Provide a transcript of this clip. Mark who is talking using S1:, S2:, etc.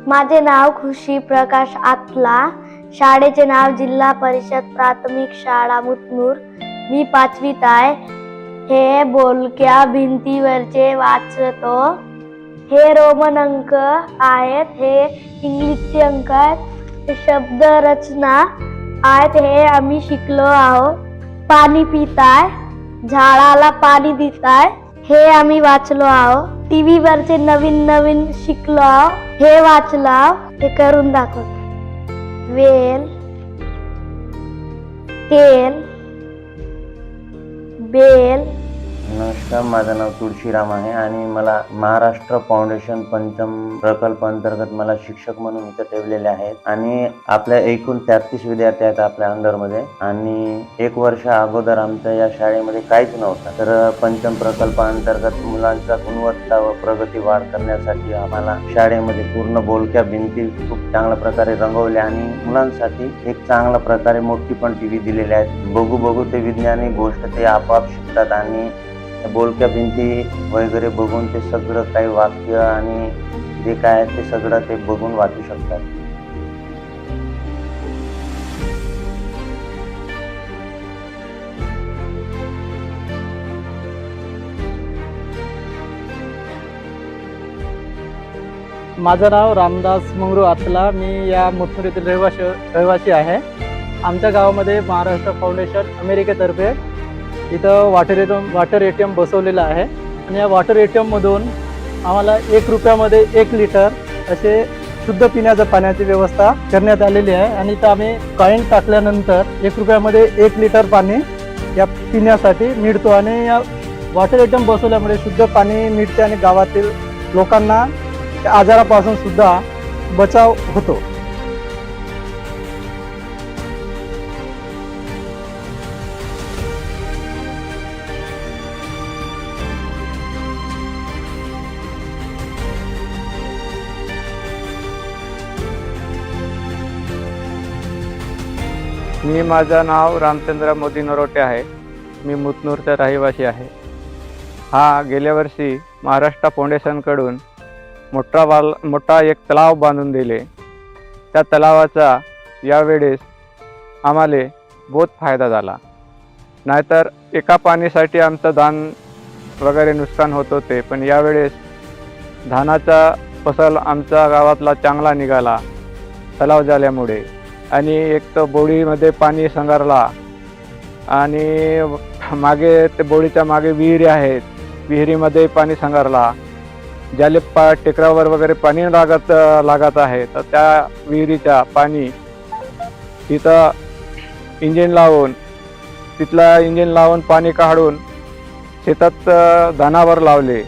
S1: माझे नाव खुशी प्रकाश आतला, शाळेचे नाव जिल्हा परिषद प्राथमिक शाळा मुतनूर। मी 5वीत आहे। हे बोलक्या भिंतीवरचे वाचतो। हे रोमन अंक आहेत, हे इंग्लिशचे अंक आहेत, हे शब्द रचना आहेत, हे आम्ही शिकलो आहोत। पाणी पिताय, झाडाला पाणी देताय, हे आम्ही वाचलो आहोत। टीव्ही वरचे नवीन नवीन शिकलो आहोत, हे वाचलो आहोत, हे करून दाखवतो। वेल, तेल, बेल।
S2: नमस्कार, माझं नाव तुळशीराम आहे आणि मला महाराष्ट्र फाउंडेशन पंचम प्रकल्प अंतर्गत मला शिक्षक म्हणून इथं ठेवलेले आहेत आणि आपल्या एकूण 33 विद्यार्थी आहेत आपल्या अंडरमध्ये। आणि 1 वर्ष अगोदर आमच्या या शाळेमध्ये काहीच नव्हतं, तर पंचम प्रकल्प अंतर्गत मुलांचा गुणवत्ता व प्रगती वाढ करण्यासाठी आम्हाला शाळेमध्ये पूर्ण बोलक्या भिंती खूप चांगल्या प्रकारे रंगवल्या आणि मुलांसाठी एक चांगल्या प्रकारे मोठी पण टीव्ही दिलेली आहेत। बघू ते विज्ञानिक गोष्ट ते आपोआप शिकतात आणि बोलक्या भिंती वगैरे बघून ते सगळं काही वाक्य आणि जे काय ते सगळं ते बघून वाचू शकतात।
S3: माझं नाव रामदास मंगरू आतला, मी या मुतनूर येथील रहिवासी आहे। आमच्या गावामध्ये महाराष्ट्र फाउंडेशन अमेरिकेतर्फे इथं वॉटर ATM बसवलेलं आहे आणि या वॉटर ATM मधून आम्हाला 1 रुपयामध्ये 1 लिटर असे शुद्ध पिण्याच्या पाण्याची व्यवस्था करण्यात आलेली आहे। आणि इथं आम्ही कॉईन टाकल्यानंतर 1 रुपयामध्ये 1 लिटर पाणी या पिण्यासाठी मिळतो आणि या वॉटर ATM बसवल्यामुळे शुद्ध पाणी मिळते आणि गावातील लोकांना आजारापासून सुद्धा बचाव होतो।
S4: माझं नाव रामचंद्र मोदी नरोटे आहे। मी मुतनूरचा रहिवासी आहे। हा गेल्या वर्षी महाराष्ट्र फाउंडेशनकडून मोठा एक तलाव बांधून दिले। त्या तलावाचा यावेळेस आम्हाला बहुत फायदा झाला, नाहीतर एका पाणीसाठी आमचं धान वगैरे नुकसान होत होते, पण यावेळेस धानाचा फसल आमच्या गावातला चांगला निघाला तलाव झाल्यामुळे। आणि एक तर बोळीमध्ये पाणी संगारला आणि मागे ते बोळीच्या मागे विहिरी आहेत, विहिरीमध्ये पाणी संगारला। ज्याले टेकरावर वगैरे पाणी लागत आहे तर त्या विहिरीच्या पाणी तिथं इंजिन लावून पाणी काढून शेतात धानावर लावले।